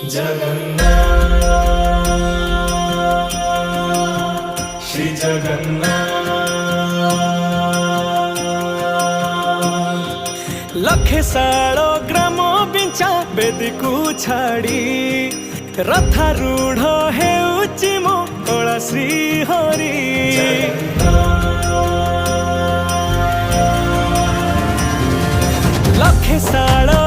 जगन्नाथ श्री जगन्नाथ। लखे सालो ग्राम बिंचा बेदी को छाड़ी रथारूढ़ हेउची मो कला श्री हरि। लखे सालो